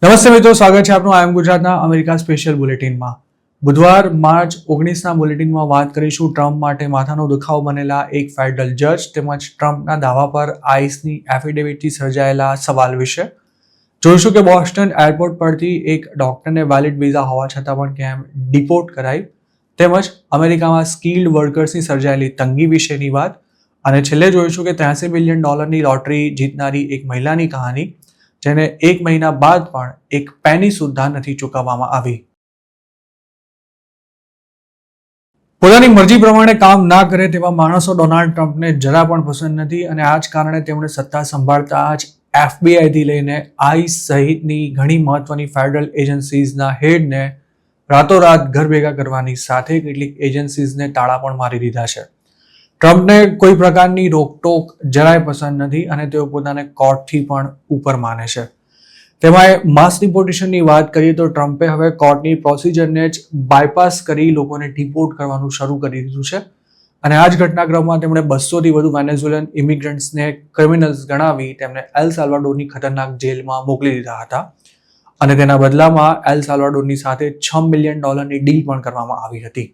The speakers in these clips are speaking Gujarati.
નમસ્તે મિત્રો, સ્વાગત છે આપનું આઈ એમ ગુજરાતના અમેરિકા સ્પેશિયલ બુલેટિનમાં। બુધવાર માર્ચ 19ના બુલેટિનમાં વાત કરીશું ટ્રમ્પ માટે માથાનો દુખાવો બનેલા એક ફેડરલ જજ તેમજ ટ્રમ્પના દાવા પર આઈસની એફિડેવિટથી સર્જાયેલા સવાલ વિશે। જોઈશું કે બોસ્ટન એરપોર્ટ પરથી એક ડોક્ટરને વેલિડ વિઝા હોવા છતાં પણ કેમ ડિપોર્ટ કરાઈ, તેમજ અમેરિકામાં સ્કિલ્ડ વર્કર્સની સર્જાયેલી તંગી વિશેની વાત। અને છેલ્લે જોઈશું કે $83 બિલિયન લોટરી જીતનારી એક મહિલાની કહાની, જેને એક મહિના બાદ પણ એક પેની સુદ્ધા નથી ચૂકવવામાં આવી। પોતાની મરજી પ્રમાણે કામ ના કરે તેવા માણસો ડોનાલ્ડ ટ્રમ્પને જરા પણ પસંદ નથી અને આ જ કારણે તેમણે સત્તા સંભાળતા જ FBI થી લઈને આઈસ સહિતની ઘણી મહત્વની ફેડરલ એજન્સીઝના હેડને રાતોરાત ઘર ભેગા કરવાની સાથે કેટલીક એજન્સીઝને તાળા પણ મારી દીધા છે। ટ્રમ્પને કોઈ પ્રકારની રોકટોક જરાય પસંદ નથી અને તેઓ પોતાને કોર્ટથી પણ ઉપર માને છે। તેમાં માસ ડિપોર્ટેશનની વાત કરીએ તો ટ્રમ્પે હવે કોર્ટની પ્રોસિજરને જ બાયપાસ કરી લોકોને ડિપોર્ટ કરવાનું શરૂ કરી દીધું છે અને આ જ ઘટનાક્રમમાં તેમણે 200થી વધુ વેનેઝુએલન ઇમિગ્રન્ટ્સને ક્રિમિનલ્સ ગણાવી તેમને એલ સાલ્વાડોરની ખતરનાક જેલમાં મોકલી દીધા હતા અને તેના બદલામાં એલ સાલ્વાડોરની સાથે $6 મિલિયન ડીલ પણ કરવામાં આવી હતી।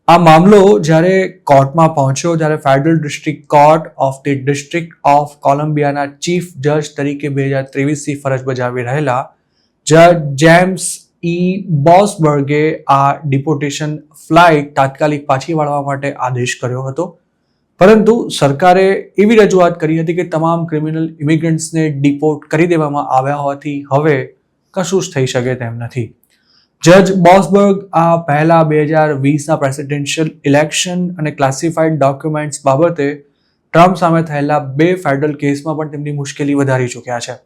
આ મામલો જ્યારે કોર્ટમાં પહોંચ્યો ત્યારે federal district court of the district of કોલંબિયાના ચીફ જજ તરીકે 2023થી ફરજ બજાવી રહેલા જજ જેમ્સ બોસબર્ગે આ ડિપોર્ટેશન ફ્લાઇટ તાત્કાલિક પાછી વાળવા માટે આદેશ કર્યો હતો, પરંતુ સરકારે એવી રજૂઆત કરી હતી કે તમામ ક્રિમિનલ ઇમિગ્રન્ટ્સને ડિપોર્ટ કરી દેવામાં આવ્યા હોવાથી હવે કશું જ થઈ શકે તેમ નથી। જજ બોસબર્ગ આ પહેલા 2020ના પ્રેસિડેન્શિયલ ઇલેક્શન અને ક્લાસિફાઈડ ડોક્યુમેન્ટ્સ બાબતે ટ્રમ્પ સામે થયેલા 2 ફેડરલ કેસમાં પણ તેમની મુશ્કેલી વધારી ચૂક્યા છે।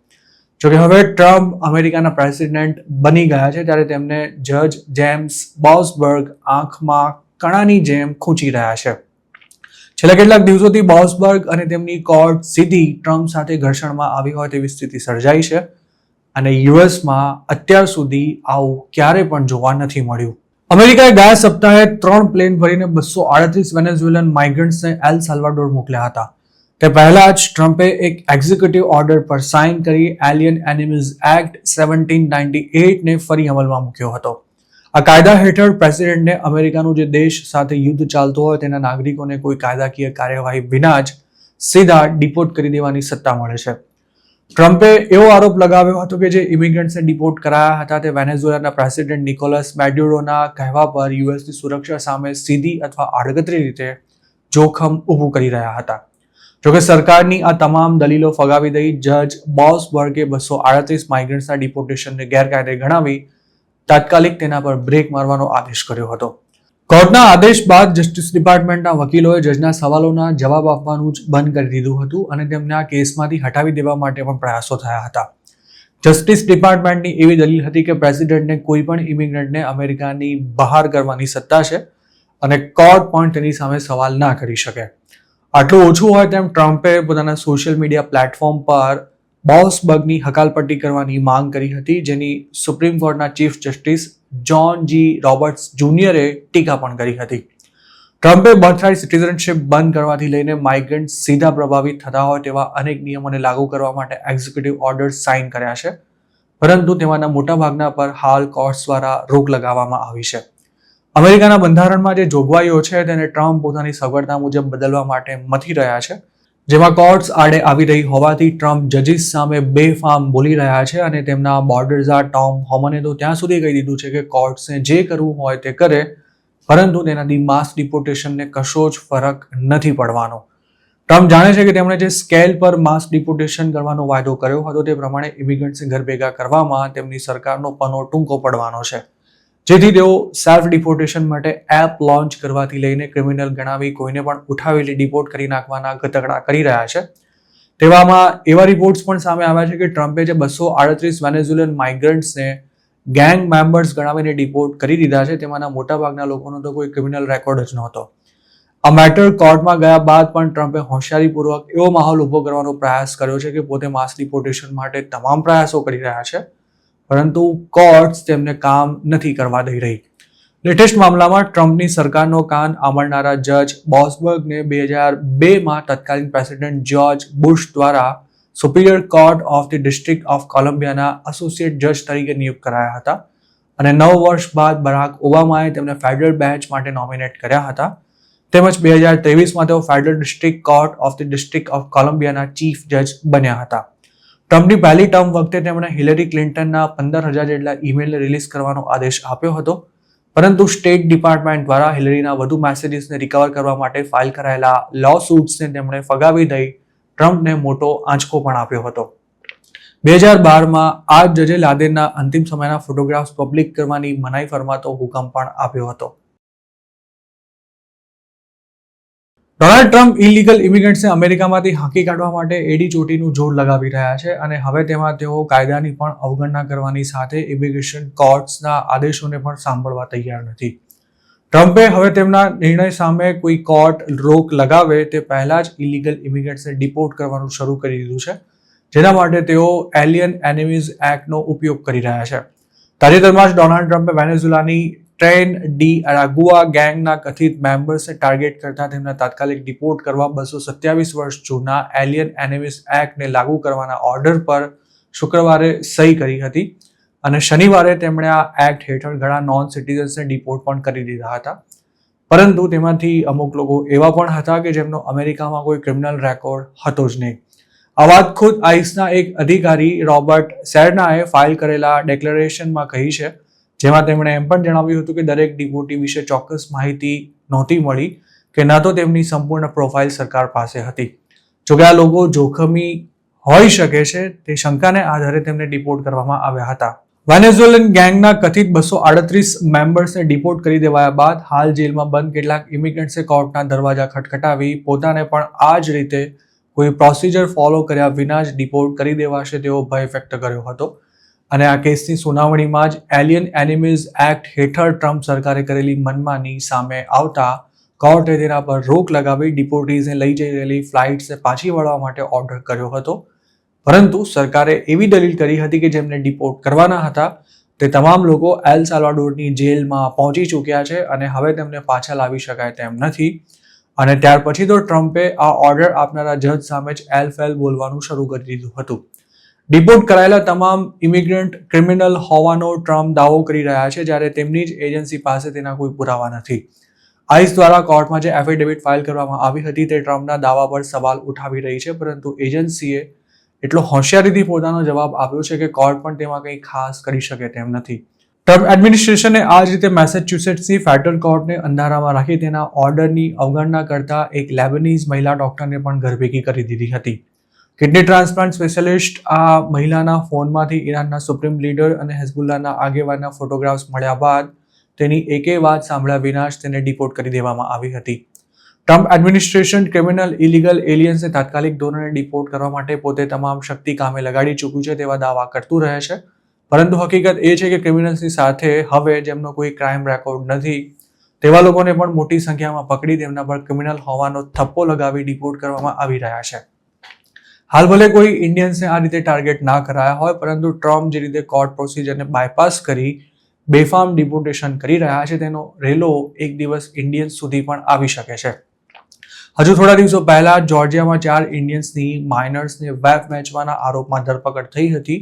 જોકે હવે ટ્રમ્પ અમેરિકાના પ્રેસિડેન્ટ બની ગયા છે ત્યારે તેમને જજ જેમ્સ બોસબર્ગ આંખમાં કણાની જેમ ખૂંચી રહ્યા છે। છેલ્લા કેટલાક દિવસોથી બોસબર્ગ અને તેમની કોર્ટ સીધી ટ્રમ્પ સાથે ઘર્ષણમાં આવી હોય તેવી સ્થિતિ સર્જાઈ છે અને યુએસમાં અત્યાર સુધી આવું ક્યારે પણ જોવા નથી મળ્યું। અમેરિકાએ ગયા સપ્તાહે 3 પ્લેન ભરીને 238 વેનેઝુએલન માઇગ્રન્ટ્સને એલ સાલ્વાડોર મોકલ્યા હતા। તે પહેલા જ ટ્રમ્પે એક એક્ઝિક્યુટિવ ઓર્ડર પર સાઇન કરી એલિયન એનિમીઝ એક્ટ 1798ને ફરી અમલમાં મૂક્યો હતો। આ કાયદા હેઠળ પ્રેસિડેન્ટને અમેરિકાનું જે દેશ સાથે યુદ્ધ ચાલતું હોય તેના નાગરિકોને કોઈ કાયદાકીય કાર્યવાહી વિના જ સીધા ડિપોર્ટ કરી દેવાની સત્તા મળે છે। ટ્રમ્પે એવો આરોપ લગાવ્યો હતો કે જે ઇમિગ્રન્ટ્સને ડિપોર્ટ કરાયા હતા તે વેનેઝુએલાના પ્રેસિડેન્ટ નિકોલસ મેડ્યુરોના કહેવા પર યુએસની સુરક્ષા સામે સીધી અથવા આડકતરી રીતે જોખમ ઊભું કરી રહ્યા હતા। જોકે સરકારની આ તમામ દલીલો ફગાવી દઈ જજ બોસબર્ગે 238 માઇગ્રન્ટ્સના ડિપોર્ટેશનને ગેરકાયદે ગણાવી તાત્કાલિક તેના પર બ્રેક મારવાનો આદેશ કર્યો હતો। કોર્ટના આદેશ બાદ જસ્ટિસ ડિપાર્ટમેન્ટના વકીલોએ જજના સવાલોના જવાબ આપવાનું જ બંધ કરી દીધું હતું અને તેમને આ કેસમાંથી હટાવી દેવા માટે પણ પ્રયાસો થયા હતા। જસ્ટિસ ડિપાર્ટમેન્ટની એવી દલીલ હતી કે પ્રેસિડેન્ટને કોઈ પણ ઇમિગ્રન્ટને અમેરિકાની બહાર કરવાની સત્તા છે અને કોર્ટ પણ તેની સામે સવાલ ના કરી શકે। આટલું ઓછું હોય તેમ ટ્રમ્પે પોતાના સોશિયલ મીડિયા પ્લેટફોર્મ પર બોસબર્ગની હકાલપટ્ટી કરવાની માંગ કરી હતી, જેની સુપ્રીમ કોર્ટના ચીફ જસ્ટિસ જ્હોન જી રોબર્ટ્સ જુનિયરે ટીકા પણ કરી હતી। ટ્રમ્પે બર્થરાઇટ સિટીઝનશિપ બંધ કરવાથી લઈને માઇગ્રન્ટ સીધા પ્રભાવિત થતા હોય તેવા અનેક નિયમોને લાગુ કરવા માટે એક્ઝિક્યુટિવ ઓર્ડર્સ સાઇન કર્યા છે, પરંતુ તેમાંના મોટાભાગના પર હાલ કોર્ટ્સ દ્વારા રોક લગાવવામાં આવી છે। અમેરિકાના બંધારણમાં જે જોગવાઈઓ છે તેને ટ્રમ્પ પોતાની સગવડતા મુજબ બદલવા માટે મથી રહ્યા છે, જેમાં કોર્ટ્સ આડે આવી રહી હોવાથી ટ્રમ્પ જજીસ સામે બેફામ બોલી રહ્યા છે અને તેમના બોર્ડર્સા ટોમ હોમને તો ત્યાં સુધી કહી દીધું છે કે કોર્ટ્સને જે કરવું હોય તે કરે, પરંતુ તેનાથી માસ ડિપોર્ટેશનને કશો જ ફરક નથી પડવાનો। ટ્રમ્પ જાણે છે કે તેમણે જે સ્કેલ પર માસ ડિપોર્ટેશન કરવાનો વાયદો કર્યો હતો તે પ્રમાણે ઇમિગ્રન્ટ્સને ઘર ભેગા કરવામાં તેમની સરકારનો પનો ટૂંકો પડવાનો છે, જેથી તેઓ સેલ્ફ ડિપોર્ટેશન માટે એપ લોન્ચ કરવાથી લઈને ક્રિમિનલ ગણાવી કોઈને પણ ઉઠાવેલી ડિપોર્ટ કરી નાખવાના ગતકડા કરી રહ્યા છે। તેવામાં એવા રિપોર્ટ્સ પણ સામે આવ્યા છે કે ટ્રમ્પે જે 238 વેનેઝુએલન માઇગ્રન્ટ્સને ગેંગ મેમ્બર્સ ગણાવીને ડિપોર્ટ કરી દીધા છે તેમાંના મોટાભાગના લોકોનો તો કોઈ ક્રિમિનલ રેકોર્ડ જ નહોતો। આ મેટર કોર્ટમાં ગયા બાદ પણ ટ્રમ્પે હોશિયારીપૂર્વક એવો માહોલ ઊભો કરવાનો પ્રયાસ કર્યો છે કે પોતે માસ ડિપોર્ટેશન માટે તમામ પ્રયાસો કરી રહ્યા છે, પરંતુ કોર્ટ્સ તેમને કામ નથી કરવા દઈ રહી। લેટેસ્ટ મામલામાં ટ્રમ્પની સરકારનો કાન આંબળનારા જજ બોસબર્ગને 2002માં તત્કાલીન પ્રેસિડેન્ટ જ્યોર્જ બુશ દ્વારા superior court of the district of કોલંબિયાના એસોસિએટ જજ તરીકે નિયુક્ત કરાયા હતા અને 9 વર્ષ બાદ બરાક ઓબામાએ તેમને ફેડરલ બેન્ચ માટે નોમિનેટ કર્યા હતા. તેમજ 2023માં તેઓ federal district court of the district of કોલંબિયાના ચીફ જજ બન્યા હતા. ટ્રમ્પની પહેલી ટર્મ વખતે તેમણે હિલેરી ક્લિન્ટનના 15,000 જેટલા ઈમેલને રિલીઝ કરવાનો આદેશ આપ્યો હતો, પરંતુ સ્ટેટ ડિપાર્ટમેન્ટ દ્વારા હિલેરીના વધુ મેસેજીસને રિકવર કરવા માટે ફાઇલ કરાયેલા લો સૂટ્સને તેમણે ફગાવી દઈ ટ્રમ્પને મોટો આંચકો પણ આપ્યો હતો. 2012માં આ જજે લાદેનના અંતિમ સમયના ફોટોગ્રાફ્સ પબ્લિક કરવાની મનાઈ ફરમાતો હુકમ પણ આપ્યો હતો. ડોનાલ્ડ ટ્રમ્પ ઇલીગલ ઇમિગ્રન્ટ્સને અમેરિકામાંથી હાંકી કાઢવા માટે એડી ચોટીનું જોર લગાવી રહ્યા છે અને હવે તેમાં તેઓ કાયદાની પણ અવગણના કરવાની સાથે ઇમિગ્રેશન કોર્ટ્સના આદેશોને પણ સાંભળવા તૈયાર નથી. ટ્રમ્પે હવે તેમના નિર્ણય સામે કોઈ કોર્ટ રોક લગાવે તે પહેલા જ ઇલીગલ ઇમિગ્રન્ટ્સને ડિપોર્ટ કરવાનું શરૂ કરી દીધું છે, જેના માટે તેઓ એલિયન એનિમીઝ એક્ટનો ઉપયોગ કરી રહ્યા છે. તાજેતરમાં જ ડોનાલ્ડ ટ્રમ્પે વેનેઝુએલાની ટ્રેન ડી અરાગુઆ ગેંગના કથિત મેમ્બર્સને ટાર્ગેટ કરતા તેમને તાત્કાલિક ડિપોર્ટ કરવા 227 વર્ષ જૂના એલિયન એનિમીઝ એક્ટને લાગુ કરવાના ઓર્ડર પર શુક્રવારે સહી કરી હતી અને શનિવારે તેમણે આ એક્ટ હેઠળ ઘણા નોન સિટીઝન્સને ડિપોર્ટ પણ કરી દીધા હતા. પરંતુ તેમાંથી અમુક લોકો એવા પણ હતા કે જેમનો અમેરિકામાં કોઈ ક્રિમિનલ રેકોર્ડ હતો જ નહીં. આ વાત ખુદ આઈસના એક અધિકારી રોબર્ટ સેરનાએ ફાઇલ કરેલા ડિક્લેરેશનમાં કહી છે, જેમાં તેમણે એમ પણ જણાવ્યું હતું કે દરેક ડિપોર્ટી વિશે ચોક્કસ માહિતી નહોતી મળી કે ન તો તેમની સંપૂર્ણ પ્રોફાઇલ સરકાર પાસે હતી. જોકે આ લોકો જોખમી હોઈ શકે છે તે શંકાને આધારે તેમને ડિપોર્ટ કરવામાં આવ્યા હતા. વેનેઝુએલન ગેંગના કથિત 238 મેમ્બર્સને ડિપોર્ટ કરી દેવાયા બાદ હાલ જેલમાં બંધ કેટલાક ઇમિગ્રન્ટ્સે કોર્ટના દરવાજા ખટખટાવી પોતાને પણ આ જ રીતે કોઈ પ્રોસિજર ફોલો કર્યા વિના જ ડિપોર્ટ કરી દેવાશે તેવો ભય વ્યક્ત કર્યો હતો અને આ કેસની સુનાવણીમાં જ એલિયન એનિમીઝ એક્ટ હેઠળ ટ્રમ્પ સરકારે કરેલી મનમાની સામે આવતા કોર્ટે તેના પર રોક લગાવી ડિપોર્ટીઝને લઈ જઈ રહેલી ફ્લાઇટ્સને પાછી વળવા માટે ઓર્ડર કર્યો હતો. પરંતુ સરકારે એવી દલીલ કરી હતી કે જેમને ડિપોર્ટ કરવાના હતા તે તમામ લોકો એલ સાલ્વાડોરની જેલમાં પહોંચી ચૂક્યા છે અને હવે તેમને પાછા લાવી શકાય તેમ નથી. અને ત્યાર પછી તો ટ્રમ્પે આ ઓર્ડર આપનારા જજ સામે જ એલફેલ બોલવાનું શરૂ કરી દીધું હતું. ડિપોર્ટ કરાયેલા તમામ ઇમિગ્રન્ટ ક્રિમિનલ હોવાનો ટ્રમ્પ દાવો કરી રહ્યા છે, જ્યારે તેમની જ એજન્સી પાસે તેના કોઈ પુરાવા નથી. આઈસ દ્વારા કોર્ટમાં જે એફિડેવિટ ફાઇલ કરવામાં આવી હતી તે ટ્રમ્પના દાવા પર સવાલ ઉઠાવી રહી છે, પરંતુ એજન્સીએ એટલો હોશિયારીથી પોતાનો જવાબ આપ્યો છે કે કોર્ટ પણ તેમાં કંઈ ખાસ કરી શકે તેમ નથી. ટ્રમ્પ એડમિનિસ્ટ્રેશને આ જ રીતે મેસેચ્યુસેટ્સની ફેડરલ કોર્ટને અંધારામાં રાખી તેના ઓર્ડરની અવગણના કરતા એક લેબનીઝ મહિલા ડોક્ટરને પણ ઘરભેગી કરી દીધી હતી. કિડની ટ્રાન્સપ્લાન્ટ સ્પેશિયાલિસ્ટ આ મહિલાના ફોનમાંથી ઈરાનના સુપ્રીમ લીડર અને હિઝબુલ્લાના આગેવાનના ફોટોગ્રાફ્સ મળ્યા બાદ તેની એકેય વાત સાંભળ્યા વિના જ તેને ડિપોર્ટ કરી દેવામાં આવી હતી. ટ્રમ્પ એડમિનિસ્ટ્રેશન ક્રિમિનલ ઇલીગલ એલિયન્સને તાત્કાલિક ધોરણે ડિપોર્ટ કરવા માટે પોતે તમામ શક્તિ કામે લગાડી ચૂક્યું છે તેવા દાવા કરતું રહે છે, પરંતુ હકીકત એ છે કે ક્રિમિનલ્સની સાથે હવે જેમનો કોઈ ક્રાઇમ રેકોર્ડ નથી તેવા લોકોને પણ મોટી સંખ્યામાં પકડી તેમના પર ક્રિમિનલ હોવાનો થપ્પો લગાવી ડિપોર્ટ કરવામાં આવી રહ્યા છે. હાલ ભલે કોઈ ઇન્ડિયન્સને આ રીતે ટાર્ગેટ ના કરાયા હોય, પરંતુ ટ્રમ્પ જે રીતે કોર્ટ પ્રોસિજરને બાયપાસ કરી બેફામ ડિપોર્ટેશન કરી રહ્યા છે તેનો રેલો એક દિવસ ઇન્ડિયન્સ સુધી પણ આવી શકે છે. હજુ થોડા દિવસો પહેલા જોર્જિયામાં 4 ઇન્ડિયન્સની માઇનર્સને વેપ વેચવાના આરોપમાં ધરપકડ થઈ હતી,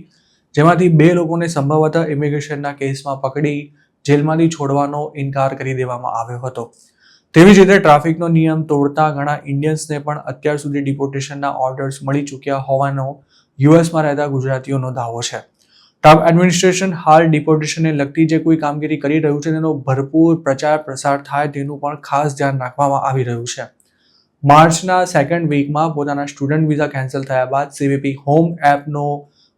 જેમાંથી 2 લોકોને સંભવતઃ ઇમિગ્રેશનના કેસમાં પકડી જેલમાંથી છોડવાનો ઇનકાર કરી દેવામાં આવ્યો હતો. તેવી જ રીતે ટ્રાફિકનો નિયમ તોડતા ઘણા ઇન્ડિયન્સને પણ અત્યાર સુધી ડિપોર્ટેશનના ઓર્ડર્સ મળી ચૂક્યા હોવાનો યુએસમાં રહેતા ગુજરાતીઓનો દાવો છે. ટ્રમ્પ એડમિનિસ્ટ્રેશન હાલ ડિપોર્ટેશનને લગતી જે કોઈ કામગીરી કરી રહ્યું છે તેનો ભરપૂર પ્રચાર પ્રસાર થાય તેનું પણ ખાસ ધ્યાન રાખવામાં આવી રહ્યું છે. માર્ચના સેકન્ડ વીકમાં પોતાના સ્ટુડન્ટ વિઝા કેન્સલ થયા બાદ સીવીપી હોમ એપનો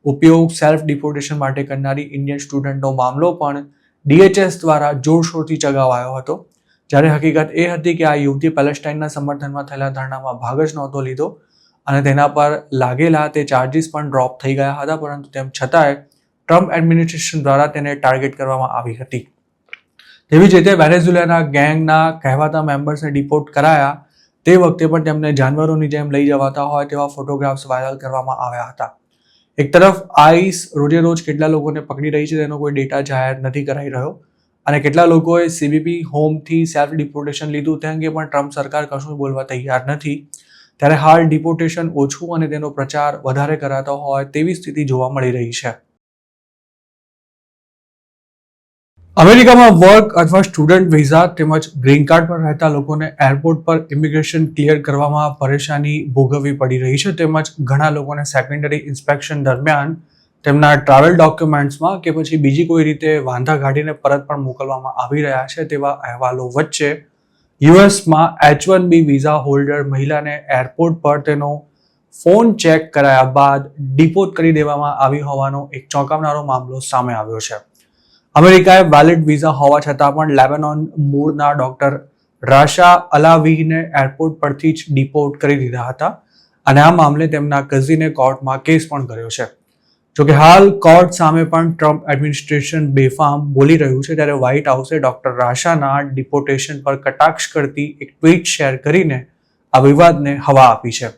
ઉપયોગ સેલ્ફ ડિપોર્ટેશન માટે કરનારી ઇન્ડિયન સ્ટુડન્ટનો મામલો પણ DHS દ્વારા જોરશોરથી ચગાવાયો હતો, જ્યારે હકીકત એ હતી કે આ યુવતી પેલેસ્ટાઇનના સમર્થનમાં થયેલા ધરણામાં ભાગ જ નહોતો લીધો અને તેના પર લાગેલા તે ચાર્જીસ પણ ડ્રોપ થઈ ગયા હતા, પરંતુ તેમ છતાંય ટ્રમ્પ એડમિનિસ્ટ્રેશન દ્વારા તેને ટાર્ગેટ કરવામાં આવી હતી. તેવી જ રીતે વેનેઝુએલાના ગેંગના કહેવાતા મેમ્બર્સને ડિપોર્ટ કરાયા તે વખતે પણ તેમને જાનવરોની જેમ લઈ જવાતા હોય તેવા ફોટોગ્રાફ્સ વાયરલ કરવામાં આવ્યા હતા. એક તરફ આઈસ રોજે રોજ કેટલા લોકોને પકડી રહી છે તેનો કોઈ ડેટા જાહેર નથી કરાઈ રહ્યો અને કેટલા લોકોએ સીબીપી હોમથી સેલ્ફ ડિપોર્ટેશન લીધું તે અંગે પણ ટ્રમ્પ સરકાર કશું બોલવા તૈયાર નથી. ત્યારે હાલ ડિપોર્ટેશન ઓછું અને તેનો પ્રચાર વધારે કરાતો હોય તેવી સ્થિતિ જોવા મળી રહી છે. અમેરિકામાં વર્ક અથવા સ્ટુડન્ટ વિઝા તેમજ ગ્રીન કાર્ડ પર રહેતા લોકોને એરપોર્ટ પર ઇમિગ્રેશન ક્લિયર કરવામાં પરેશાની ભોગવવી પડી રહી છે. તેમજ ઘણા લોકોને સેકન્ડરી ઇન્સ્પેક્શન દરમિયાન તેમના ટ્રાવેલ ડોક્યુમેન્ટ્સમાં કે પછી બીજી કોઈ રીતે વાંધા કાઢીને પરત પણ મોકલવામાં આવી રહ્યા છે. તેવા અહેવાલો વચ્ચે યુએસમાં H1B વિઝા હોલ્ડર મહિલાને એરપોર્ટ પર તેનો ફોન ચેક કરાયા બાદ ડિપોર્ટ કરી દેવામાં આવી હોવાનો એક ચોંકાવનારો મામલો સામે આવ્યો છે. અમેરિકાએ વેલિડ વિઝા હોવા છતાં પણ લેબેનોન મૂળના ડોક્ટર રાશા અલાવીને એરપોર્ટ પરથી જ ડિપોર્ટ કરી દીધા હતા અને આ મામલે તેમના કઝિને કોર્ટમાં કેસ પણ કર્યો છે. જોકે હાલ કોર્ટ સામે પણ ટ્રમ્પ એડમિનિસ્ટ્રેશન બેફામ બોલી રહ્યું છે, ત્યારે વ્હાઇટ હાઉસે ડોક્ટર રાશાના ડિપોર્ટેશન પર કટાક્ષ કરતી એક ટ્વીટ શેર કરીને આ વિવાદને હવા આપી છે.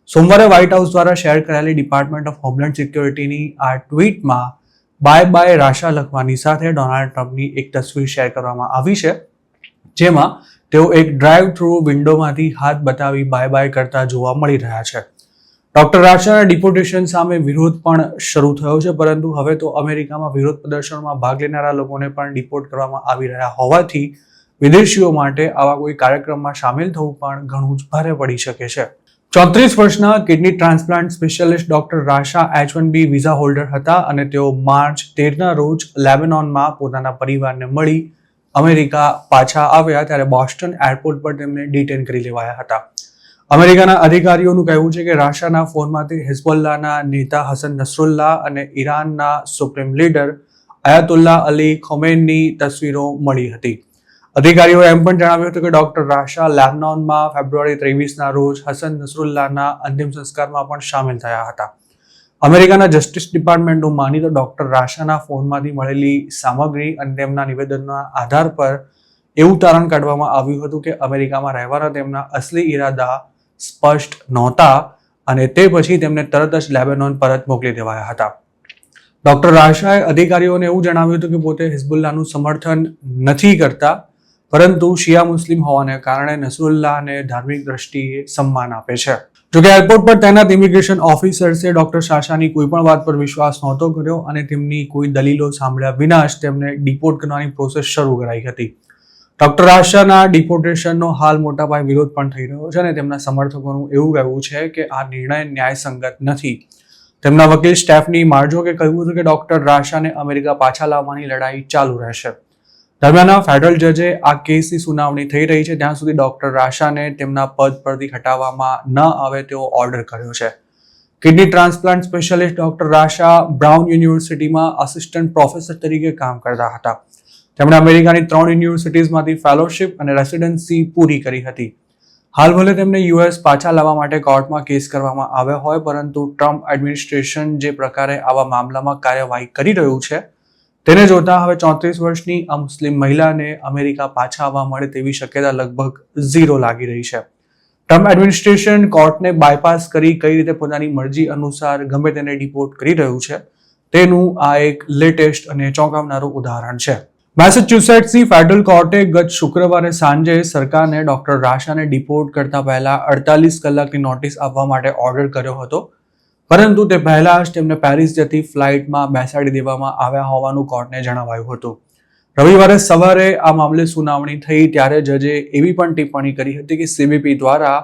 સોમવારે વ્હાઇટ હાઉસ દ્વારા શેર કરાયેલી ડિપાર્ટમેન્ટ ઓફ હોમલેન્ડ સિક્યોરિટીની આ ટ્વીટમાં બાય બાય રાશા લખવાની સાથે ડોનાલ્ડ ટ્રમ્પની એક તસવીર શેર કરવામાં આવી છે, જેમાં તેઓ એક ડ્રાઈવ થ્રુ વિન્ડોમાંથી હાથ બતાવી બાય બાય કરતા જોવા મળી રહ્યા છે. ડોક્ટર રાશાના ડિપોર્ટેશન સામે વિરોધ પણ શરૂ થયો છે, પરંતુ હવે તો અમેરિકામાં વિરોધ પ્રદર્શનોમાં ભાગ લેનારા લોકોને પણ ડિપોર્ટ કરવામાં આવી રહ્યા હોવાથી વિદેશીઓ માટે આવા કોઈ કાર્યક્રમમાં સામેલ થવું પણ ઘણું જ ભારે પડી શકે છે. 34 વર્ષના kidney transplant specialist doctor Rasha H1B visa holder હતા અને તેઓ માર્ચ 13ના રોજ લેબેનોનમાં પોતાના પરિવારને મળી અમેરિકા પાછા આવ્યા, ત્યારે બોસ્ટન એરપોર્ટ પર તેમને ડિટેન કરી લેવાયા હતા. અમેરિકાના અધિકારીઓનું કહેવું છે કે રાશાના ફોનમાંથી હિઝબુલ્લાહના નેતા હસન નસરુલ્લાહ અને ઈરાનના સુપ્રીમ લીડર અયાતુલ્લાહ અલી ખોમેનીની તસવીરો મળી હતી. અધિકારીઓએ એમ પણ જણાવ્યું હતું કે ડોક્ટર રાશા લેબનોનમાં ફેબ્રુઆરી 23ના રોજ હસન નસરુલ્લાહના અંતિમ સંસ્કારમાં પણ સામેલ થયા હતા. અમેરિકાના જસ્ટિસ ડિપાર્ટમેન્ટનું માની તો ડોક્ટર રાશાના ફોનમાંથી મળેલી સામગ્રી અને તેમના નિવેદનના આધાર પર એવું તારણ કાઢવામાં આવ્યું હતું કે અમેરિકામાં રહેવાના તેમના અસલી ઈરાદા સ્પષ્ટ નહોતા અને તે પછી તેમને તરત જ લેબેનોન પરત મોકલી દેવાયા હતા. ડોક્ટર રાશાએ અધિકારીઓને એવું જણાવ્યું હતું કે પોતે હિઝબુલ્લાહનું સમર્થન નથી કરતા, પરંતુ શિયા મુસ્લિમ હોવાને કારણે નસરુલ્લાહને ધાર્મિક દ્રષ્ટિએ સન્માન આપે છે. જોકે એરપોર્ટ પર તૈનાત ઇમિગ્રેશન ઓફિસર્સે ડોક્ટર રાશાની કોઈ પણ વાત પર વિશ્વાસ નહોતો કર્યો અને તેમની કોઈ દલીલો સાંભળ્યા વિના જ તેમને ડિપોર્ટ કરવાની પ્રોસેસ શરૂ કરાઈ હતી. ડોક્ટર રાશાના ડિપોર્ટેશનનો હાલ મોટા પાયે વિરોધ પણ થઈ રહ્યો છે અને તેમના સમર્થકોનું એવું કહેવું છે કે આ નિર્ણય ન્યાયસંગત નથી. તેમના વકીલ સ્ટેફની માર્જોકે કહ્યું હતું કે ડોક્ટર રાશાને અમેરિકા પાછા લાવવાની લડાઈ ચાલુ રહેશે. દરમિયાન ફેડરલ જજે આ કેસની સુનાવણી થઈ રહી છે ત્યાં સુધી ડોક્ટર રાશાને તેમના પદ પરથી હટાવવામાં ન આવે તેવો ઓર્ડર કર્યો છે. Kidney transplant specialist doctor Rasha Brown યુનિવર્સિટીમાં આસિસ્ટન્ટ પ્રોફેસર તરીકે કામ કરતા હતા. તેમણે અમેરિકાની 3 યુનિવર્સિટીઝમાંથી ફેલોશિપ અને રેસિડેન્સી પૂરી કરી હતી. હાલ ભલે તેમને યુએસ પાછા લાવવા માટે કોર્ટમાં કેસ કરવામાં આવ્યો હોય, પરંતુ ટ્રમ્પ એડમિનિસ્ટ્રેશન જે પ્રકારે આવા મામલામાં કાર્યવાહી કરી રહ્યું છે તેને જોતા હવે 34 વર્ષની આ મુસ્લિમ મહિલાને અમેરિકા પાછા આવવા મળે તેવી શક્યતા લગભગ 0 લાગી રહી છે. ટ્રમ્પ એડમિનિસ્ટ્રેશન કોર્ટને બાયપાસ કરી કઈ રીતે પોતાની મરજી અનુસાર ગમે તેને ડિપોર્ટ કરી રહ્યું છે તેનું આ એક લેટેસ્ટ અને ચોંકાવનારું ઉદાહરણ છે. મેસેચ્યુસેટ્સની ફેડરલ કોર્ટે ગત શુક્રવારે સાંજે સરકારને ડોક્ટર રાશાને ડિપોર્ટ કરતા પહેલા 48 કલાકની નોટિસ આપવા માટે ઓર્ડર કર્યો હતો, પરંતુ તે પહેલા જ તેમને પેરિસ જતી ફ્લાઇટમાં બેસાડી દેવામાં આવ્યા હોવાનું કોર્ટને જણાવાયું હતું. રવિવારે સવારે આ મામલે સુનાવણી થઈ ત્યારે જજે એવી પણ ટિપ્પણી કરી હતી કે સીબીપી દ્વારા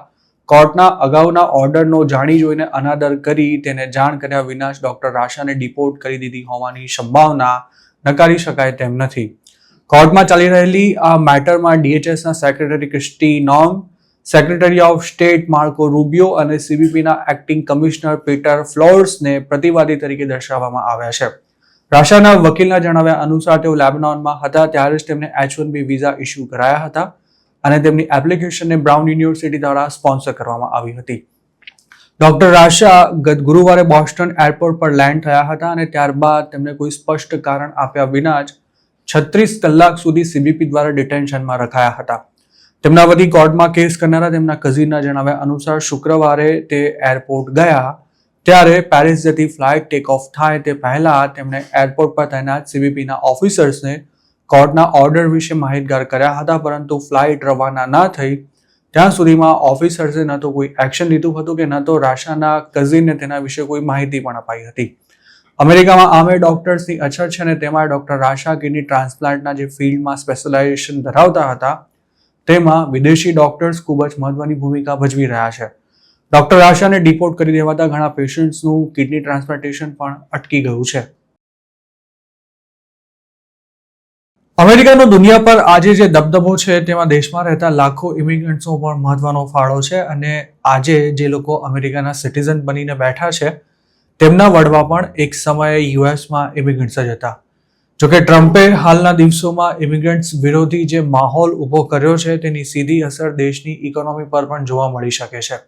કોર્ટના અગાઉના ઓર્ડરનો જાણી જોઈને અનાદર કરી તેને જાણ કર્યા વિના જ ડોક્ટર રાશાને ડિપોર્ટ કરી દીધી હોવાની સંભાવના નકારી શકાય તેમ નથી. કોર્ટમાં ચાલી રહેલી આ મેટરમાં DHSના સેક્રેટરી ક્રિસ્ટી નોમ, સેક્રેટરી ઓફ સ્ટેટ માર્કો રૂબિયો અને સીબીપીના એક્ટિંગ કમિશનર પીટર ફ્લોર્સને પ્રતિવાદી તરીકે દર્શાવવામાં આવ્યા છે. રાશાના વકીલના જણાવ્યા અનુસાર તેઓ લેબનોનમાં હતા ત્યારે જ તેમને H1B વિઝા ઇસ્યુ કરાયા હતા અને તેમની એપ્લિકેશનને બ્રાઉન યુનિવર્સિટી દ્વારા સ્પોન્સર કરવામાં આવી હતી. ડોક્ટર રાશા ગત ગુરુવારે બોસ્ટન એરપોર્ટ પર લેન્ડ થયા હતા અને ત્યારબાદ તેમને કોઈ સ્પષ્ટ કારણ આપ્યા વિના જ 36 કલાક સુધી સીબીપી દ્વારા ડિટેન્શનમાં રખાયા હતા. તેમના વતી કોર્ટમાં કેસ કરનારા તેમના કઝિનના જણાવ્યા અનુસાર શુક્રવારે તે એરપોર્ટ ગયા ત્યારે પેરિસ જતી ફ્લાઇટ ટેક ઓફ થાય તે પહેલા તેમણે એરપોર્ટ પર તૈનાત સીબીપીના ઓફિસર્સને કોર્ટના ઓર્ડર વિશે માહિતગાર કર્યા હતા, પરંતુ ફ્લાઇટ રવાના ન થઈ ત્યાં સુધીમાં ઓફિસર્સે ન તો કોઈ એક્શન લીધું હતું કે ન તો રાશાના કઝિનને તેના વિશે કોઈ માહિતી પણ અપાઈ હતી. અમેરિકામાં આમે ડોક્ટર્સની અછત છે અને તેમાં ડોક્ટર રાશા કિડની ટ્રાન્સપ્લાન્ટના જે ફિલ્ડમાં સ્પેશિયલાઇઝેશન ધરાવતા હતા તેમાં વિદેશી ડોક્ટર્સ ખૂબ જ મહત્વની ભૂમિકા ભજવી રહ્યા છે. ડોક્ટર રાશાને ડિપોર્ટ કરી દેવાતા ઘણા પેશન્ટ્સનું કિડની ટ્રાન્સપ્લાન્ટેશન પણ અટકી ગયું છે. અમેરિકાનો દુનિયા પર આજે જે દબદબો છે તેમાં દેશમાં રહેતા લાખો ઇમિગ્રન્ટ્સનો પણ મહત્વનો ફાળો છે અને આજે જે લોકો અમેરિકાના સિટીઝન બનીને બેઠા છે તેમના વડવા પણ એક સમયે યુએસમાં ઇમિગ્રન્ટ્સ જ હતા. જોકે ટ્રમ્પે હાલના દિવસોમાં ઇમિગ્રન્ટ્સ વિરોધી જે માહોલ ઊભો કર્યો છે તેની સીધી અસર દેશની ઇકોનોમી પર પણ જોવા મળી શકે છે.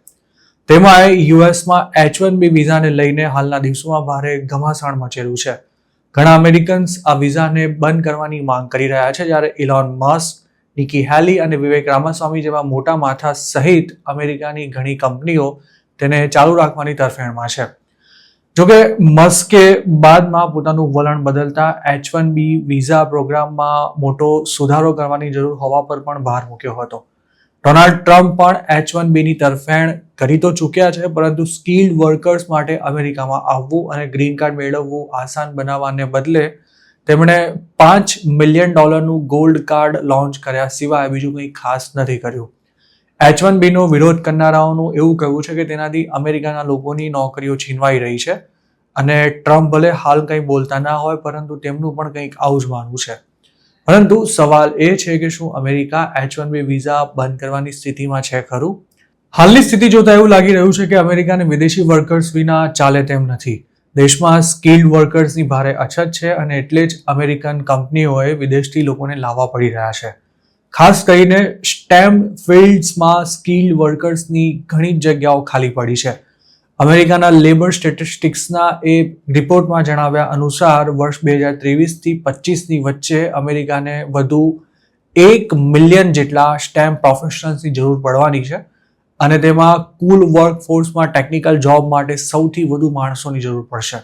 તેમાં યુએસમાં H-1B વિઝાને લઈને હાલના દિવસોમાં ભારે ઘમાસાણ મચેલું છે. ઘણા અમેરિકન્સ આ વિઝાને બંધ કરવાની માંગ કરી રહ્યા છે, જ્યારે ઇલોન મસ્ક, નિકી હેલી અને વિવેક રામાસ્વામી જેવા મોટા માથા સહિત અમેરિકાની ઘણી કંપનીઓ તેને ચાલુ રાખવાની તરફેણમાં છે. જોકે મસ્કે બાદમાં પોતાનું વલણ બદલતા H-1B વિઝા પ્રોગ્રામમાં મોટો સુધારો કરવાની જરૂર હોવા પર પણ ભાર મૂક્યો હતો. ડોનાલ્ડ ટ્રમ્પ પણ H-1Bની તરફેણ કરી તો ચૂક્યા છે, પરંતુ સ્કિલ્ડ વર્કર્સ માટે અમેરિકામાં આવવું અને ગ્રીન કાર્ડ મેળવવું આસાન બનાવવાને બદલે તેમણે $5 મિલિયન ગોલ્ડ કાર્ડ લોન્ચ કર્યા સિવાય બીજું કંઈ ખાસ નથી કર્યું. H-1Bનો વિરોધ કરનારાઓનું એવું કહેવું છે કે તેનાથી અમેરિકાના લોકોની નોકરીઓ છીનવાઈ રહી છે અને ટ્રમ્પ ભલે હાલ કંઈ બોલતા ના હોય પરંતુ તેમનું પણ કંઈક આવું જ માનવું છે. પરંતુ સવાલ એ છે કે શું અમેરિકા H-1B વિઝા બંધ કરવાની સ્થિતિમાં છે ખરું? હાલની સ્થિતિ જોતા એવું લાગી રહ્યું છે કે અમેરિકાને વિદેશી વર્કર્સ વિના ચાલે તેમ નથી. દેશમાં સ્કિલ્ડ વર્કર્સની ભારે અછત છે અને એટલે જ અમેરિકન કંપનીઓએ વિદેશથી લોકોને લાવવા પડી રહ્યા છે. ખાસ કરીને સ્ટેમ ફિલ્ડ્સમાં સ્કિલ્ડ વર્કર્સની ઘણી જગ્યાઓ ખાલી પડી છે. અમેરિકાના લેબર સ્ટેટિસ્ટિક્સના એ રિપોર્ટમાં જણાવ્યા અનુસાર વર્ષ 2023થી 25ની વચ્ચે અમેરિકાને વધુ 1 મિલિયન જેટલા સ્ટેમ પ્રોફેશનલ્સની જરૂર પડવાની છે અને તેમાં કુલ વર્કફોર્સમાં ટેકનિકલ જોબ માટે સૌથી વધુ માણસોની જરૂર પડશે.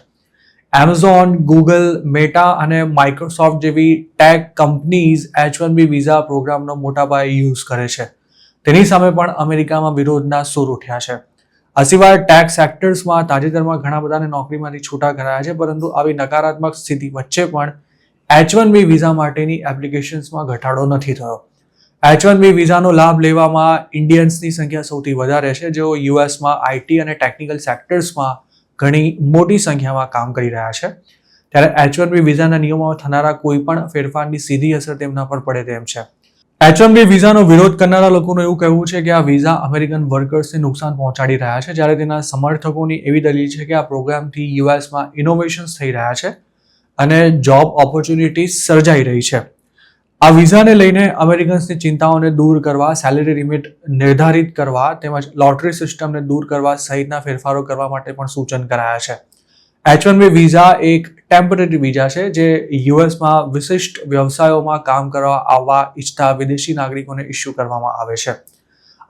એમેઝોન, ગૂગલ, મેટા અને માઇક્રોસોફ્ટ જેવી ટેક કંપનીઝ H-1B વિઝા પ્રોગ્રામનો મોટા પાયે યુઝ કરે છે. તેની સામે પણ અમેરિકામાં વિરોધના સૂર ઉઠ્યા છે. આ સિવાય ટેક સેક્ટર્સમાં તાજેતરમાં ઘણા બધાને નોકરીમાંથી છૂટા કરાયા છે, પરંતુ આવી નકારાત્મક સ્થિતિ વચ્ચે પણ H-1B વિઝા માટેની એપ્લિકેશન્સમાં ઘટાડો નથી થયો. H-1B વિઝાનો લાભ લેવામાં ઇન્ડિયન્સની સંખ્યા સૌથી વધારે છે, જેઓ યુએસમાં IT અને ટેકનિકલ સેક્ટર્સમાં ઘણી મોટી સંખ્યામાં કામ કરી રહ્યા છે. ત્યારે H-1B વિઝાના નિયમોમાં થનારા કોઈ પણ ફેરફારની સીધી અસર તેમના પર પડે તેમ છે. H-1B વિઝાનો વિરોધ કરનારા લોકોનું એવું કહેવું છે કે આ વિઝા અમેરિકન વર્કર્સને નુકસાન પહોંચાડી રહ્યા છે, જ્યારે તેના સમર્થકોની એવી દલીલ છે કે આ પ્રોગ્રામથી યુએસમાં ઇનોવેશન્સ થઈ રહ્યા છે અને જોબ ઓપોર્ચ્યુનિટીઝ સર્જાઈ રહી છે. આ વિઝાને લઈને અમેરિકન્સની ચિંતાઓને દૂર કરવા, સેલેરી લિમિટ નિર્ધારિત કરવા તેમજ લોટરી સિસ્ટમને દૂર કરવા સહિતના ફેરફારો કરવા માટે પણ સૂચન કરાયા છે. H-1B વિઝા એક ટેમ્પરરી વિઝા છે જે યુએસમાં વિશિષ્ટ વ્યવસાયોમાં કામ કરવા આવવા ઈચ્છતા વિદેશી નાગરિકોને ઇસ્યુ કરવામાં આવે છે.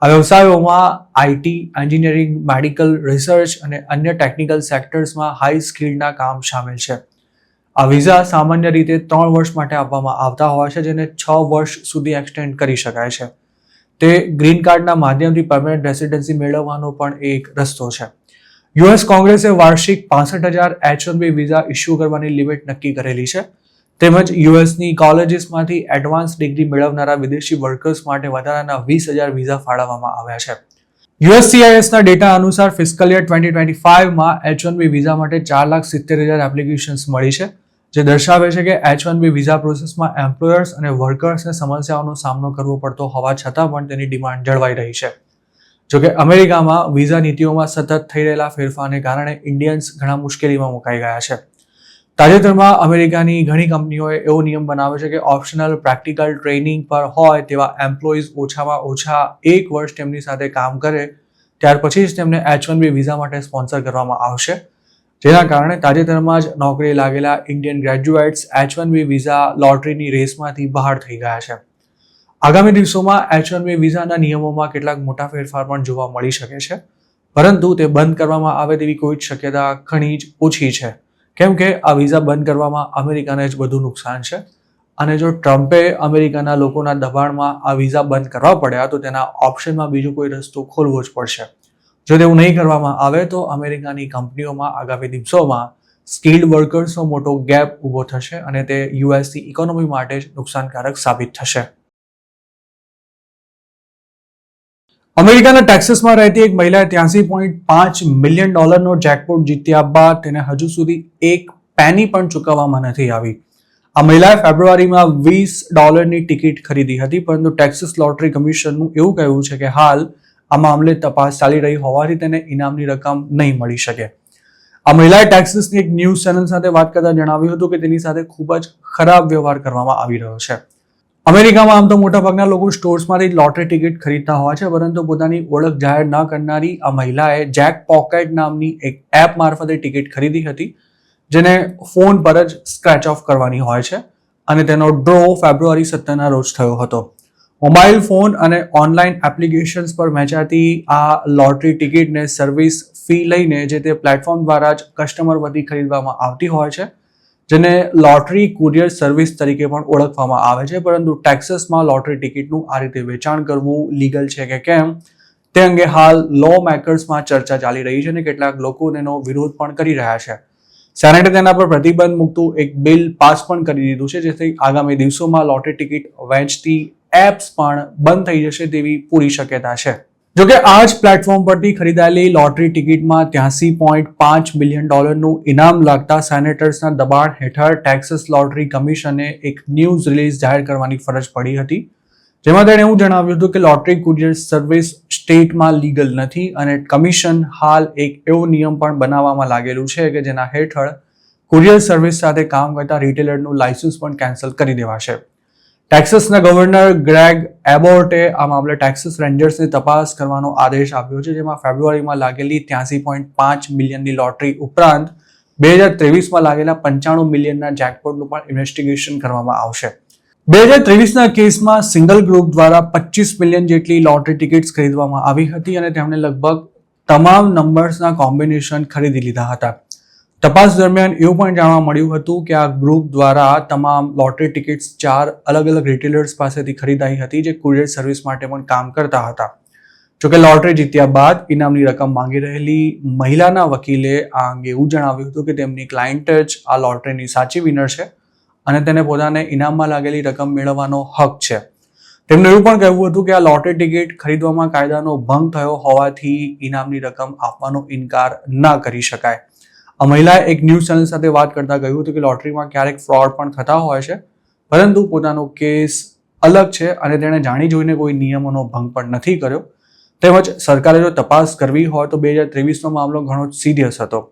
આ વ્યવસાયોમાં IT, એન્જિનિયરિંગ, મેડિકલ, રિસર્ચ અને અન્ય ટેકનિકલ સેક્ટર્સમાં હાઈ સ્કિલ્ડના કામ સામેલ છે. આ વિઝા સામાન્ય રીતે 3 વર્ષ માટે આપવામાં આવતા હોય છે, જેને 6 વર્ષ સુધી એક્સટેન્ડ કરી શકાય છે. તે ગ્રીન કાર્ડના માધ્યમથી પરમેનન્ટ રેસિડેન્સી મેળવવાનો પણ એક રસ્તો છે. યુએસ કોંગ્રેસે વાર્ષિક 65,000 H-1B વિઝા ઇસ્યુ કરવાની લિમિટ નક્કી કરેલી છે. તેમજ યુએસની કોલેજીસમાંથી એડવાન્સ ડિગ્રી મેળવનારા વિદેશી વર્કર્સ માટે વધારાના 20,000 વિઝા ફાળવવામાં આવ્યા છે. USCISના ડેટા અનુસાર ફિસ્કલ યર 2025માં H-1B વિઝા માટે 4,70,000 એપ્લિકેશન્સ મળી છે, જે દર્શાવે છે કે H-1B વિઝા પ્રોસેસમાં એમ્પ્લોયર્સ અને વર્કર્સને સમસ્યાઓનો સામનો કરવો પડતો હોવા છતાં પણ તેની ડિમાન્ડ જળવાઈ રહી છે. જોકે અમેરિકામાં વિઝા નીતિઓમાં સતત થઈ રહેલા ફેરફારને કારણે ઇન્ડિયન્સ ઘણા મુશ્કેલીમાં મુકાઈ ગયા છે. તાજેતરમાં અમેરિકાની ઘણી કંપનીઓએ એવો નિયમ બનાવ્યો છે કે ઓપ્શનલ પ્રેક્ટિકલ ટ્રેનિંગ પર હોય તેવા એમ્પ્લોઈઝ ઓછામાં ઓછા 1 વર્ષ તેમની સાથે કામ કરે ત્યાર પછી જ તેમને H-1B વિઝા માટે સ્પોન્સર કરવામાં આવશે. જેના કારણે તાજેતરમાં જ નોકરીએ લાગેલા ઇન્ડિયન ગ્રેજ્યુએટ્સ H-1B વિઝા લોટરીની રેસમાંથી બહાર થઈ ગયા છે. આગામી દિવસોમાં H-1B વિઝાના નિયમોમાં કેટલાક મોટા ફેરફાર પણ જોવા મળી શકે છે, પરંતુ તે બંધ કરવામાં આવે તેવી કોઈ જ શક્યતા ઘણી જ ઓછી છે, કેમ કે આ વિઝા બંધ કરવામાં અમેરિકાને જ વધુ નુકસાન છે. અને જો ટ્રમ્પે અમેરિકાના લોકોના દબાણમાં આ વિઝા બંધ કરવા પડ્યા તો તેના ઓપ્શનમાં બીજો કોઈ રસ્તો ખોલવો જ પડશે. જો તેવું નહીં કરવામાં આવે તો અમેરિકાની કંપનીઓમાં આગામી દિવસોમાં સ્કિલ્ડ વર્કર્સનો મોટો ગેપ ઊભો થશે અને તે યુએસની ઇકોનોમી માટે જ નુકસાનકારક સાબિત થશે. અમેરિકાના ટેક્સાસમાં રહેતી એક મહિલાએ $83.5 મિલિયન જેકપોટ જીત્યા બાદ તેને હજુ સુધી એક પેની પણ ચૂકવવામાં નથી આવી. આ મહિલાએ ફેબ્રુઆરીમાં $20ની ટિકિટ ખરીદી હતી, પરંતુ ટેક્સાસ લોટરી કમિશનનું એવું કહેવું છે કે હાલ આ મામલે તપાસ ચાલી રહી હોવાથી તેને ઇનામની રકમ નહીં મળી શકે. આ મહિલાએ ટેક્સાસની એક ન્યૂઝ ચેનલ સાથે વાત કરતા જણાવ્યું હતું કે તેની સાથે ખૂબ જ ખરાબ વ્યવહાર કરવામાં આવી રહ્યો છે. અમેરિકામાં આમ તો મોટાભાગના લોકો સ્ટોર્સમાંથી લોટરી ટિકિટ ખરીદતા હોય છે, પરંતુ પોતાની ઓળખ જાહેર ન કરનારી આ મહિલાએ જેક પોકેટ નામની એક એપ મારફતે ટિકિટ ખરીદી હતી, જેને ફોન પર જ સ્ક્રેચ ઓફ કરવાની હોય છે અને તેનો ડ્રો ફેબ્રુઆરી 17ના રોજ થયો હતો. મોબાઈલ ફોન અને ઓનલાઈન એપ્લિકેશન્સ પર વેચાતી આ લોટરી ટિકિટને સર્વિસ ફી લઈને જે તે પ્લેટફોર્મ દ્વારા જ કસ્ટમર વતી ખરીદવામાં આવતી હોય છે, જેને લોટરી કુરિયર સર્વિસ તરીકે પણ ઓળખવામાં આવે છે. પરંતુ ટેક્સાસમાં લોટરી ટિકિટનું આ રીતે વેચાણ કરવું લીગલ છે કે કેમ તે અંગે હાલ લો મેકર્સમાં ચર્ચા ચાલી રહી છે અને કેટલાક લોકો તેનો વિરોધ પણ કરી રહ્યા છે. સેનેટે તેના પર પ્રતિબંધ મૂકતું એક બિલ પાસ પણ કરી દીધું છે, જેથી આગામી દિવસોમાં લોટરી ટિકિટ વેચતી એપ્સ પણ બંધ થઈ જશે તેવી પૂરી શક્યતા છે. જોકે આ જ પ્લેટફોર્મ પરથી ખરીદાયેલી લોટરી ટિકિટમાં $83.5 મિલિયનનું ઇનામ લાગતા સેનેટર્સના દબાણ હેઠળ ટેક્સાસ લોટરી કમિશને એક ન્યૂઝ રિલીઝ જાહેર કરવાની ફરજ પડી હતી, જેમાં તેણે એવું જણાવ્યું હતું કે લોટરી કુરિયર સર્વિસ સ્ટેટમાં લીગલ નથી અને કમિશન હાલ એક એવો નિયમ પણ બનાવવામાં લાગેલું છે કે જેના હેઠળ કુરિયર સર્વિસ સાથે કામ કરતા રિટેલરનું લાયસન્સ પણ કેન્સલ કરી દેવાશે. ટેક્સાસના ગવર્નર ગ્રેગ એબોર્ટે આ મામલે ટેક્સાસ રેન્જર્સને તપાસ કરવાનો આદેશ આપ્યો છે, જેમાં ફેબ્રુઆરીમાં લાગેલી $83.5 મિલિયનની લોટરી ઉપરાંત 2023માં લાગેલા $95 મિલિયનના જેકપોટનું પણ ઇન્વેસ્ટિગેશન કરવામાં આવશે. 2023ના કેસમાં સિંગલ ગ્રુપ દ્વારા 25 મિલિયન જેટલી લોટરી ટિકિટ્સ ખરીદવામાં આવી હતી અને તેમણે લગભગ તમામ નંબર્સના કોમ્બિનેશન ખરીદી લીધા હતા. તપાસ દરમિયાન એવું પણ જાણવા મળ્યું હતું કે આ ગ્રુપ દ્વારા તમામ લોટરી ટિકિટ્સ 4 અલગ અલગ રિટેલર્સ પાસેથી ખરીદાઈ હતી, જે કુરિયર સર્વિસ માટે પણ કામ કરતા હતા. જોકે લોટરી જીત્યા બાદ ઇનામની રકમ માંગી રહેલી મહિલાના વકીલે આ અંગે એવું જણાવ્યું હતું કે તેમની ક્લાયન્ટ જ આ લોટરીની સાચી વિનર છે અને તેને પોતાને ઇનામમાં લાગેલી રકમ મેળવવાનો હક છે. તેમનું એવું પણ કહેવું હતું કે આ લોટરી ટિકિટ ખરીદવામાં કાયદાનો ભંગ થયો હોવાથી ઇનામની રકમ આપવાનો ઇનકાર ન કરી શકાય. આ મહિલાએ એક ન્યૂઝ ચેનલ સાથે વાત કરતા કહ્યું હતું કે લોટરીમાં ક્યારેક ફ્રોડ પણ થતા હોય છે, પરંતુ પોતાનો કેસ અલગ છે અને તેણે જાણી જોઈને કોઈ નિયમોનો ભંગ પણ નથી કર્યો. તેમજ સરકારે જો તપાસ કરવી હોય તો 2023નો મામલો ઘણો જ સિરિયસ હતો.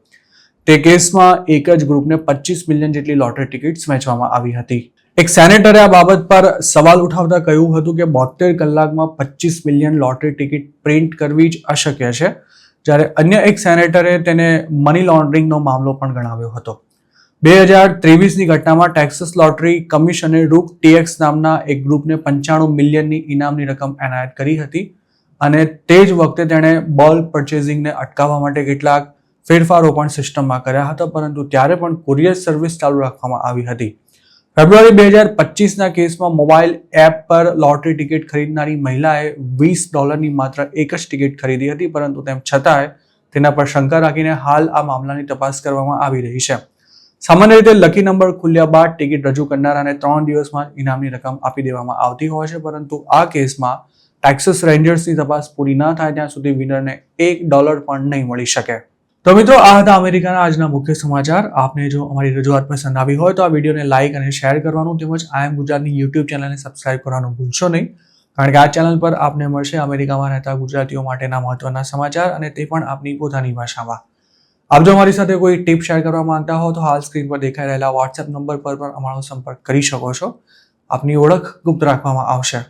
તે કેસમાં એક જ ગ્રુપને 25 મિલિયન જેટલી લોટરી ટિકિટ્સ વેચવામાં આવી હતી. એક સેનેટરે આ બાબત પર સવાલ ઉઠાવતા કહ્યું હતું કે 72 કલાકમાં 25 મિલિયન લોટરી ટિકિટ પ્રિન્ટ કરવી જ અશક્ય છે, જ્યારે અન્ય એક સેનેટરે તેને મની લોન્ડરિંગનો મામલો પણ ગણાવ્યો હતો. 2023ની ઘટનામાં ટેક્સાસ લોટરી કમિશને રૂક TX નામના એક ગ્રુપને 95 મિલિયનની ઇનામની રકમ એનાયત કરી હતી અને તે જ વખતે તેણે બલ્ક પરચેઝિંગને અટકાવવા માટે કેટલાક ફેરફારો પણ સિસ્ટમમાં કર્યા હતા, પરંતુ ત્યારે પણ કુરિયર સર્વિસ ચાલુ રાખવામાં આવી હતી. ફેબ્રુઆરી 2025ના કેસમાં મોબાઈલ એપ પર લોટરી ટિકિટ ખરીદનારી મહિલાએ $20ની માત્ર એક જ ટિકિટ ખરીદી હતી, પરંતુ તેમ છતાંય તેના પર શંકા રાખીને હાલ આ મામલાની તપાસ કરવામાં આવી રહી છે. સામાન્ય રીતે લકી નંબર ખુલ્યા બાદ ટિકિટ રજૂ કરનારાને 3 દિવસમાં જ ઇનામની રકમ આપી દેવામાં આવતી હોય છે, પરંતુ આ કેસમાં ટેક્સાસ રેન્જર્સની તપાસ પૂરી ન થાય ત્યાં સુધી વિનરને $1 પણ નહીં મળી શકે. તો મિત્રો, આ હતા અમેરિકાના આજના મુખ્ય સમાચાર. આપને જો અમારી રજૂઆત પસંદ આવી હોય તો આ વિડીયોને લાઇક અને શેર કરવાનું તેમજ IIM ગુજરાતની YouTube ચેનલને સબસ્ક્રાઇબ કરવાનું ભૂલશો નહીં, કારણ કે આ ચેનલ પર આપને મળશે અમેરિકામાં રહેતા ગુજરાતીઓ માટેના મહત્વના સમાચાર અને તે પણ આપની પોતાની ભાષામાં. આપ જો અમારી સાથે કોઈ ટિપ શેર કરવા માંગતા હો તો હાલ સ્ક્રીન પર દેખાઈ રહેલા WhatsApp નંબર પર પણ અમારો સંપર્ક કરી શકો છો. આપની ઓળખ ગુપ્ત રાખવામાં આવશે.